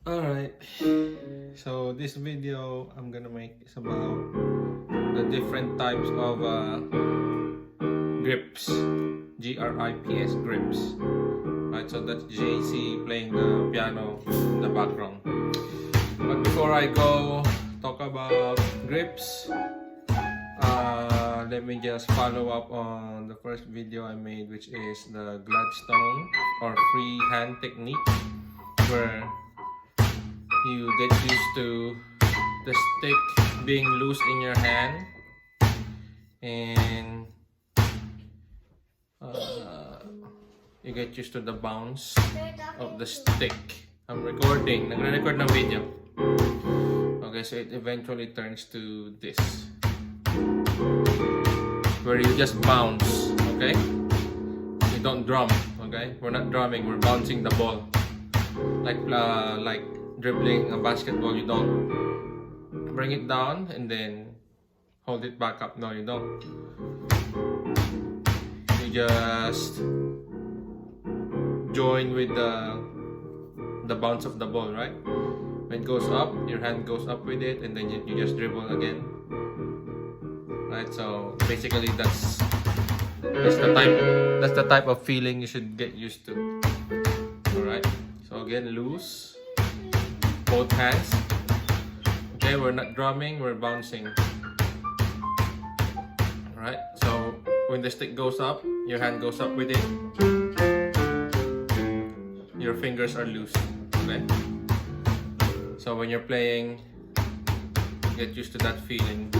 Alright, so this video I'm gonna make is about the different types of grips, GRIPS grips. Right, so that's JC playing the piano in the background. But before I go talk about grips, let me just follow up on the first video I made, which is the Gladstone or free hand technique, where you get used to the stick being loose in your hand, and you get used to the bounce of the stick. I'm recording, nagre-record ng video. Okay, so it eventually turns to this, where you just bounce, okay? You don't drum, okay? We're not drumming, we're bouncing the ball. Like dribbling a basketball, you don't bring it down and then hold it back up. No, you don't. You just join with the bounce of the ball, right? When it goes up, your hand goes up with it, and then you just dribble again. Right? So basically that's the type of feeling you should get used to. Alright? So again, loose both hands. Okay, we're not drumming, we're bouncing. Alright, so when the stick goes up, your hand goes up with it. Your fingers are loose. Okay? So when you're playing, get used to that feeling.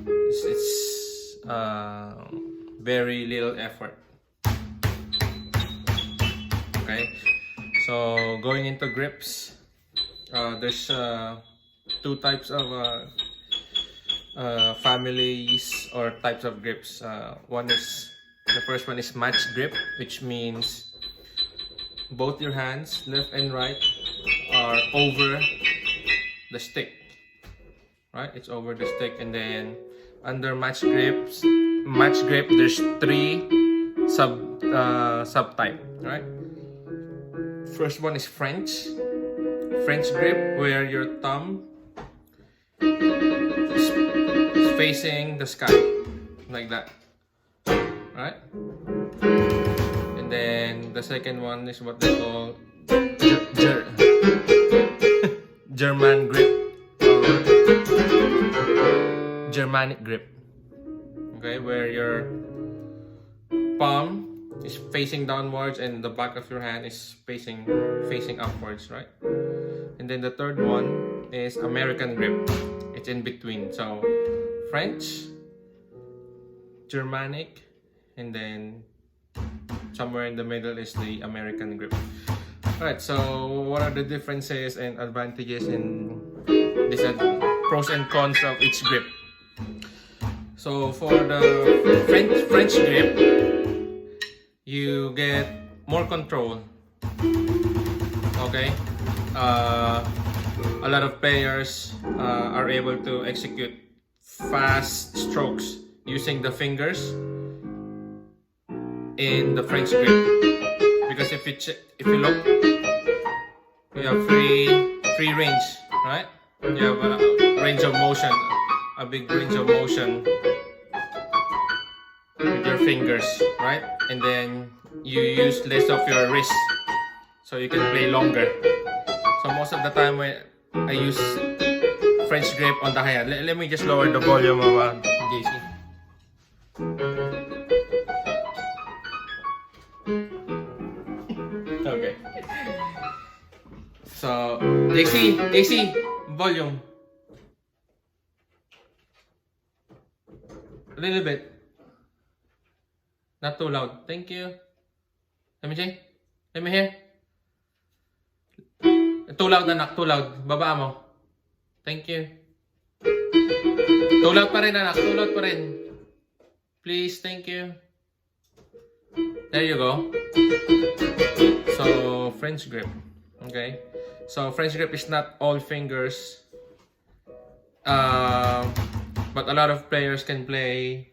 It's very little effort. Okay? So going into grips, there's two types of families or types of grips. The first one is match grip, which means both your hands, left and right, are over the stick. Right? It's over the stick, and then under match grip, there's three subtype. Right? First one is French grip, where your thumb is facing the sky, like that, right? And then the second one is what they call German grip, or Germanic grip. Okay, where your palm is facing downwards and the back of your hand is facing upwards, right? And then the third one is American grip. It's in between. So French, Germanic, and then somewhere in the middle is the American grip. Alright, so what are the differences and advantages and pros and cons of each grip? So for the French grip, you get more control. Okay, a lot of players are able to execute fast strokes using the fingers in the French grip, because if you look, you have free range, right? You have a range of motion, a big range of motion with your fingers, right? And then you use less of your wrist, so you can play longer. So most of the time when I use French grip on the high hand, let me just lower the volume of JC. Okay. So JC, volume. A little bit. Not too loud. Thank you. Let me see. Let me hear. Too loud, anak. Too loud. Baba mo. Thank you. Too loud pa rin, anak. Too loud pa rin. Please. Thank you. There you go. So, French grip. Okay. So, French grip is not all fingers. But a lot of players can play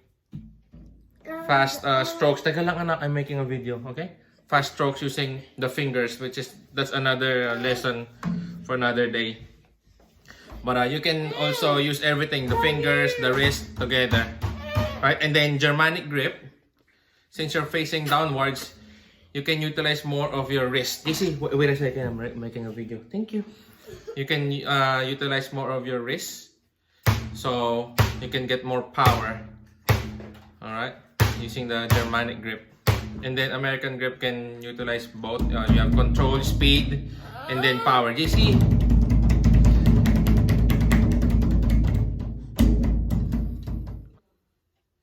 fast strokes. Teka lang, anak, I'm making a video, okay? Fast strokes using the fingers, that's another lesson for another day. But you can also use everything, the fingers, the wrist together, right? And then Germanic grip, since you're facing downwards, you can utilize more of your wrist. You see, wait a second, I'm making a video. Thank you. You can utilize more of your wrist, so you can get more power. All right, using the Germanic grip. And then American grip can utilize both. You have control, speed, and then power. You see?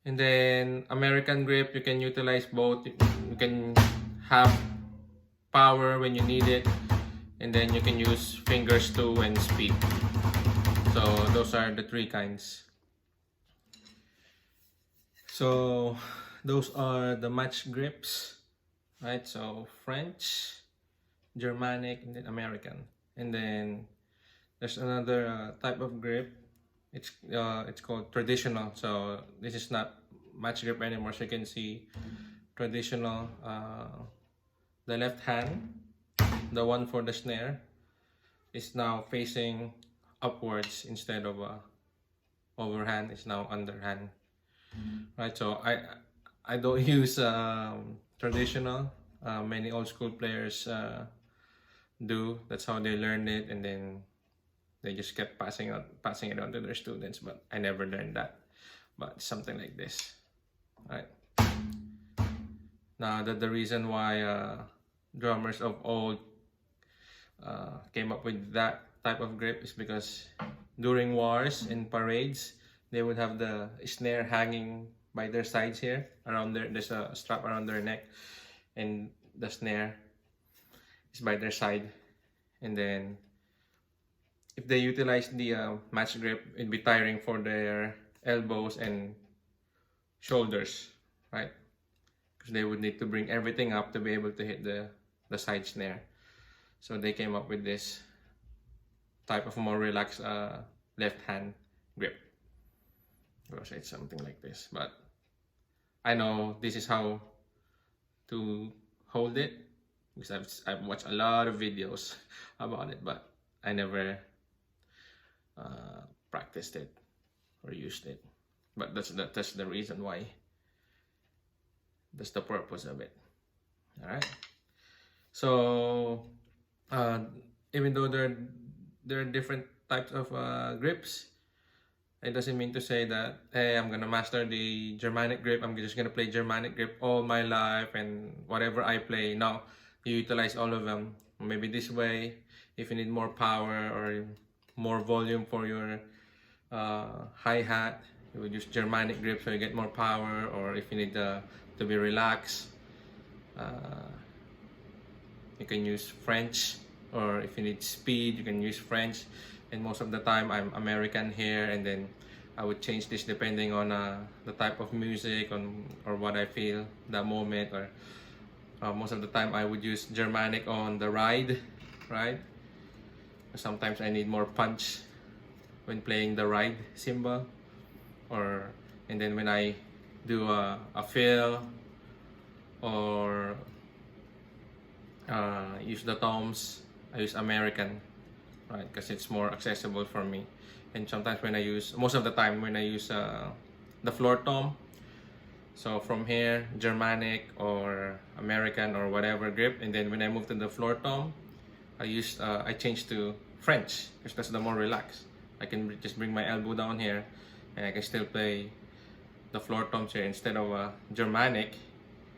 And then American grip, you can utilize both. You can have power when you need it, and then you can use fingers too and speed. So those are the three kinds. So those are the match grips, right? So French, Germanic, and then American. And then there's another type of grip. It's called traditional. So this is not match grip anymore. So you can see traditional. The left hand, the one for the snare, is now facing upwards instead of overhand. It's now underhand. Right. So I don't use traditional. Many old school players do. That's how they learned it, and then they just kept passing it on to their students. But I never learned that. But something like this, right? Now the reason why drummers of old came up with that type of grip is because during wars and parades, they would have the snare hanging by their sides here. There's a strap around their neck, and the snare is by their side. And then if they utilize the match grip, it'd be tiring for their elbows and shoulders, right? Because they would need to bring everything up to be able to hit the side snare. So they came up with this type of more relaxed left hand grip. I'll say it's something like this, but I know this is how to hold it because I've watched a lot of videos about it, but I never practiced it or used it. But that's the reason why. That's the purpose of it. All right. So even though there are different types of grips, it doesn't mean to say that, hey, I'm gonna master the Germanic grip, I'm just gonna play Germanic grip all my life and whatever I play. No, you utilize all of them. Maybe this way, if you need more power or more volume for your hi-hat, you would use Germanic grip so you get more power. Or if you need to be relaxed, you can use French. Or if you need speed, you can use French. And most of the time I'm American here, and then I would change this depending on the type of music or what I feel that moment. Or most of the time I would use Germanic on the ride, right? Sometimes I need more punch when playing the ride cymbal, and then when I do a fill or use the toms, I use American, right? Because it's more accessible for me. And sometimes most of the time when I use the floor tom, so from here, Germanic or American or whatever grip, and then when I move to the floor tom, I change to French because that's the more relaxed. I can just bring my elbow down here, and I can still play the floor toms here instead of Germanic.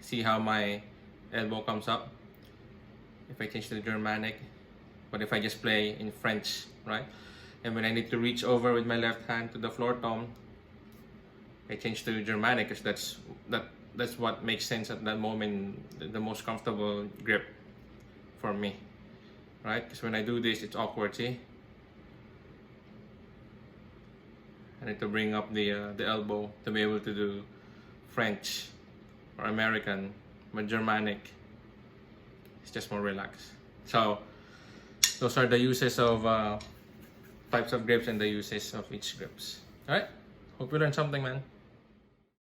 See how my elbow comes up if I change to Germanic. But if I just play in French, right? And when I need to reach over with my left hand to the floor tom, I change to Germanic because that's what makes sense at that moment, the most comfortable grip for me, right? Because when I do this, it's awkward, see? I need to bring up the elbow to be able to do French or American, but Germanic, it's just more relaxed. So those are the uses of types of grips and the uses of each grips. All right, hope you learned something, man.